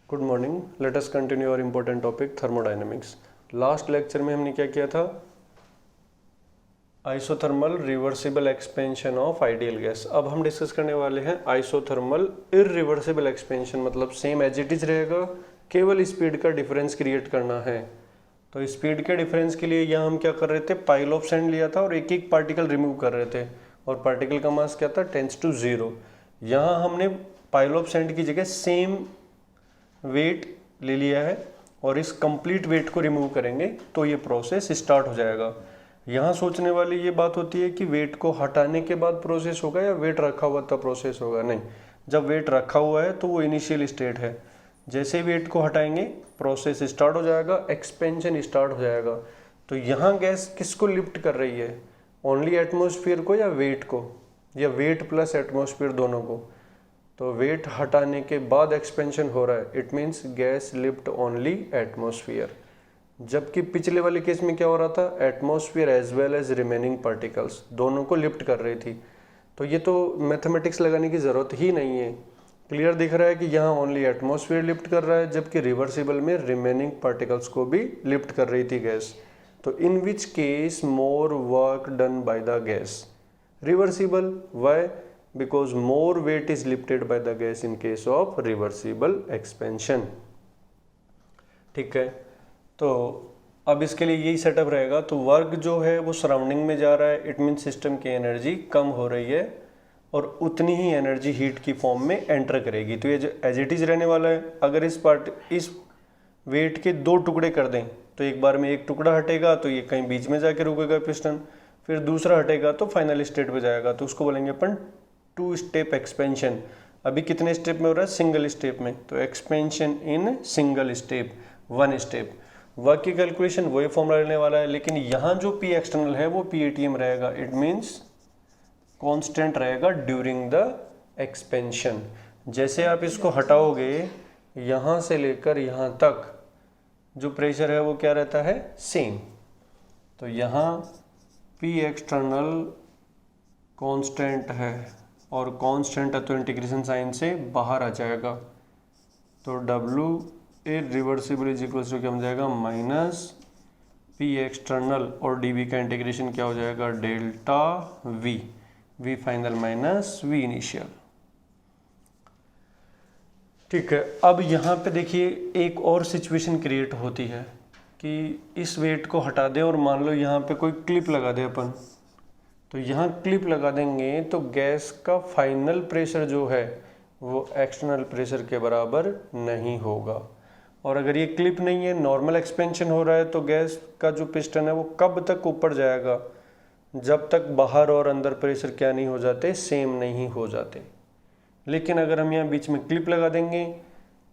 Good morning. Let us continue और important topic thermodynamics. Last lecture में हमने क्या किया था? Isothermal reversible expansion of ideal gas. अब हम डिस्कस करने वाले हैं आइसोथर्मल इररिवर्सिबल एक्सपेंशन, मतलब सेम एज इट इज रहेगा, केवल स्पीड का डिफरेंस क्रिएट करना है। तो स्पीड के डिफरेंस के लिए यहाँ हम क्या कर रहे थे, पाइल ऑफ सैंड लिया था और एक एक पार्टिकल रिमूव कर रहे थे और पार्टिकल का मास क्या था, टेंड्स टू 0। यहाँ हमने पाइल ऑफ सैंड की जगह सेम वेट ले लिया है और इस कंप्लीट वेट को रिमूव करेंगे तो ये प्रोसेस स्टार्ट हो जाएगा। यहाँ सोचने वाली ये बात होती है कि वेट को हटाने के बाद प्रोसेस होगा या वेट रखा हुआ तब प्रोसेस होगा। नहीं, जब वेट रखा हुआ है तो वो इनिशियल स्टेट है। जैसे ही वेट को हटाएंगे प्रोसेस स्टार्ट हो जाएगा, एक्सपेंशन स्टार्ट हो जाएगा। तो यहाँ गैस किसको लिफ्ट कर रही है, ओनली एटमॉस्फेयर को या वेट को, या वेट प्लस एटमॉस्फेयर दोनों को? तो वेट हटाने के बाद एक्सपेंशन हो रहा है, it means gas lift only atmosphere. जबकि पिछले वाले केस में क्या हो रहा था, atmosphere as well as remaining particles दोनों को लिफ्ट कर रही थी। तो ये तो मैथमेटिक्स लगाने की ज़रूरत ही नहीं है, क्लियर दिख रहा है कि यहाँ ओनली एटमॉस्फेयर लिफ्ट कर रहा है, जबकि रिवर्सिबल में रिमेनिंग पार्टिकल्स को भी लिफ्ट कर रही थी गैस। तो in which case more work done by the gas, reversible. Why? because more weight is lifted by the gas in case of reversible expansion। ठीक है, तो अब इसके लिए यही सेटअप रहेगा। तो वर्क जो है वो सराउंडिंग में जा रहा है, इट मीन सिस्टम की एनर्जी कम हो रही है और उतनी ही एनर्जी हीट की फॉर्म में एंटर करेगी। तो ये जो एज इट इज रहने वाला है। अगर इस वेट के दो टुकड़े कर दें तो एक बार में एक टुकड़ा हटेगा तो ये कहीं बीच में जाके रुकेगा पिस्टन, फिर दूसरा हटेगा तो फाइनल स्टेट पे जाएगा। तो उसको बोलेंगे अपन टू स्टेप एक्सपेंशन। अभी कितने स्टेप में हो रहा है, सिंगल स्टेप में। तो expansion in single step, one step. Work की कैलकुलेशन वही फॉर्मूला रहने वाला है, लेकिन यहाँ जो पी एक्सटर्नल है वो पी एटीएम रहेगा, इट मीन्स कांस्टेंट रहेगा ड्यूरिंग द एक्सपेंशन। जैसे आप इसको हटाओगे यहाँ से लेकर यहाँ तक जो प्रेशर है वो क्या रहता है, सेम। तो यहाँ पी एक्सटर्नल कांस्टेंट है और कांस्टेंट है तो इंटीग्रेशन साइन से बाहर आ जाएगा। तो W irreversible is equal to क्या हो जाएगा, माइनस पी एक्सटर्नल और dV का इंटीग्रेशन क्या हो जाएगा, delta V final minus V initial. ठीक है, अब यहाँ पे देखिए एक और सिचुएशन क्रिएट होती है कि इस वेट को हटा दें और मान लो यहाँ पे कोई क्लिप लगा दे अपन। तो यहाँ क्लिप लगा देंगे तो गैस का फाइनल प्रेशर जो है वो एक्सटर्नल प्रेशर के बराबर नहीं होगा। और अगर ये क्लिप नहीं है, नॉर्मल एक्सपेंशन हो रहा है, तो गैस का जो पिस्टन है वो कब तक ऊपर जाएगा, जब तक बाहर और अंदर प्रेशर क्या नहीं हो जाते, सेम नहीं हो जाते। लेकिन अगर हम यहाँ बीच में क्लिप लगा देंगे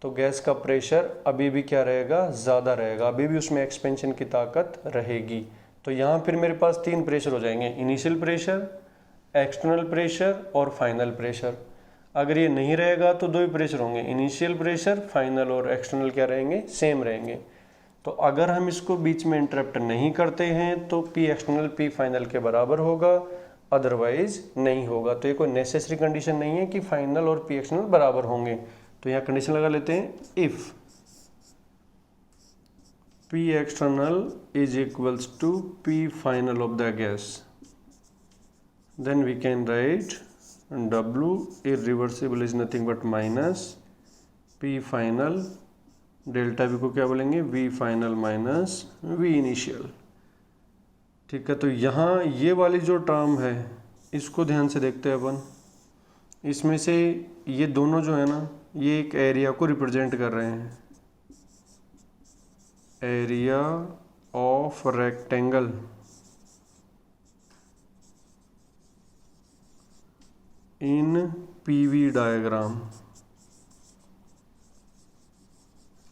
तो गैस का प्रेशर अभी भी क्या रहेगा, ज़्यादा रहेगा, अभी भी उसमें एक्सपेंशन की ताकत रहेगी। तो यहाँ फिर मेरे पास तीन प्रेशर हो जाएंगे, इनिशियल प्रेशर, एक्सटर्नल प्रेशर और फाइनल प्रेशर। अगर ये नहीं रहेगा तो दो ही प्रेशर होंगे, इनिशियल प्रेशर, फाइनल और एक्सटर्नल क्या रहेंगे, सेम रहेंगे। तो अगर हम इसको बीच में इंटरप्ट नहीं करते हैं तो पी एक्सटर्नल पी फाइनल के बराबर होगा, अदरवाइज नहीं होगा। तो ये कोई नेसेसरी कंडीशन नहीं है कि फाइनल और पी एक्सटर्नल बराबर होंगे। तो यहाँ कंडीशन लगा लेते हैं, if P external is equals to P final of the gas, then we can write W irreversible is nothing but minus P final, delta V को क्या बोलेंगे, V final minus V initial। ठीक है, तो यहाँ ये वाली जो टर्म है इसको ध्यान से देखते हैं अपन। इसमें से ये दोनों जो है ना, ये एक एरिया को रिप्रेजेंट कर रहे हैं, area of rectangle in PV diagram.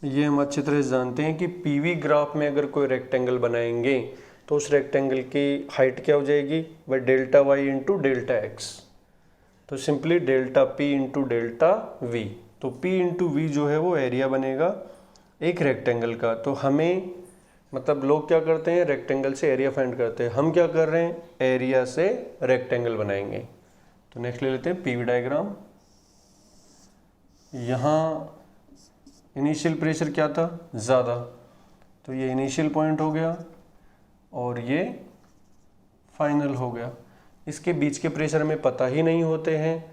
ये हम अच्छी तरह से जानते हैं कि पीवी ग्राफ में अगर कोई रेक्टेंगल बनाएंगे तो उस रेक्टेंगल की हाइट क्या हो जाएगी, वह delta y into delta x. तो simply delta p into delta v. तो पी इंटू वी जो है वो एरिया बनेगा एक रेक्टेंगल का। तो हमें मतलब लोग क्या करते हैं, रेक्टेंगल से एरिया फाइंड करते हैं, हम क्या कर रहे हैं, एरिया से रेक्टेंगल बनाएंगे। तो नेक्स्ट ले लेते हैं पीवी डायग्राम। यहाँ इनिशियल प्रेशर क्या था, ज़्यादा, तो ये इनिशियल पॉइंट हो गया और ये फाइनल हो गया। इसके बीच के प्रेशर हमें पता ही नहीं होते हैं,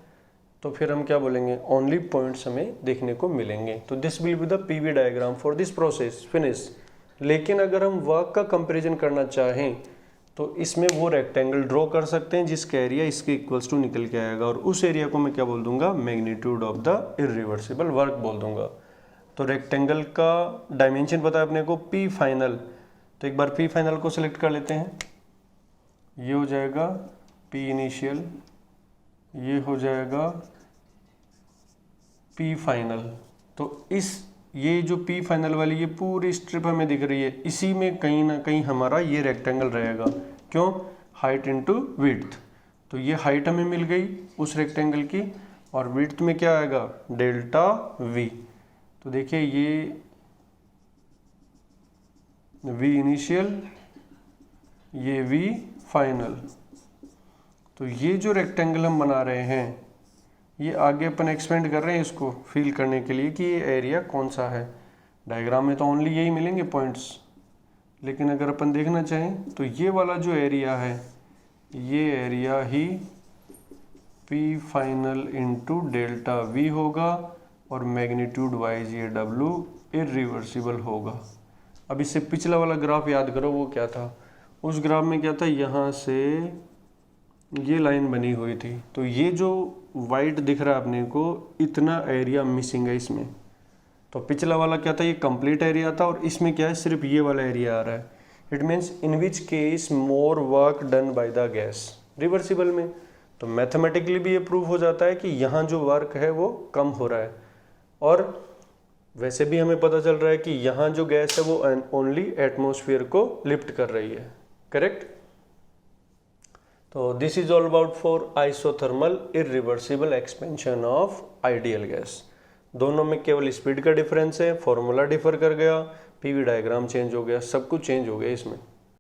तो फिर हम क्या बोलेंगे, ओनली पॉइंट्स हमें देखने को मिलेंगे। तो this will be the PV diagram for this process, finish. लेकिन अगर हम वर्क का कंपैरिजन करना चाहें तो इसमें वो रेक्टेंगल ड्रॉ कर सकते हैं जिसका एरिया इसके इक्वल्स टू निकल के आएगा, और उस एरिया को मैं क्या बोल दूंगा, magnitude of the irreversible work बोल दूंगा। तो रेक्टेंगल का डायमेंशन पता है अपने को, पी फाइनल। तो एक बार पी फाइनल को सिलेक्ट कर लेते हैं, ये हो जाएगा पी इनिशियल, ये हो जाएगा पी फाइनल। तो ये जो पी फाइनल वाली ये पूरी स्ट्रिप हमें दिख रही है, इसी में कहीं ना कहीं हमारा ये रेक्टेंगल रहेगा। क्यों, हाइट इनटू विड्थ। तो ये हाइट हमें मिल गई उस रेक्टेंगल की, और विड्थ में क्या आएगा, डेल्टा वी। तो देखिए ये वी इनिशियल, ये वी फाइनल। तो ये जो रेक्टेंगल हम बना रहे हैं, ये आगे अपन एक्सपेंड कर रहे हैं इसको फील करने के लिए कि ये एरिया कौन सा है। डायग्राम में तो ओनली यही मिलेंगे पॉइंट्स, लेकिन अगर अपन देखना चाहें तो ये वाला जो एरिया है, ये एरिया ही p final into delta v होगा, और मैग्नीट्यूड वाइज ये डब्ल्यू इरिवर्सिबल होगा। अब इससे पिछला वाला ग्राफ याद करो, वो क्या था, उस ग्राफ में क्या था, यहाँ से ये लाइन बनी हुई थी। तो ये जो वाइट दिख रहा है अपने को, इतना एरिया मिसिंग है इसमें। तो पिछला वाला क्या था, ये कंप्लीट एरिया था, और इसमें क्या है, सिर्फ ये वाला एरिया आ रहा है। It means in which case more work done by the gas, reversible में। तो मैथमेटिकली भी ये प्रूव हो जाता है कि यहाँ जो वर्क है वो कम हो रहा है, और वैसे भी हमें पता चल रहा है कि यहाँ जो गैस है वो ओनली एटमोसफियर को लिफ्ट कर रही है। करेक्ट। तो this is all about for isothermal irreversible expansion of ideal gas. दोनों में केवल स्पीड का डिफरेंस है, फॉर्मूला डिफर कर गया, पीवी डायग्राम चेंज हो गया, सब कुछ चेंज हो गया इसमें।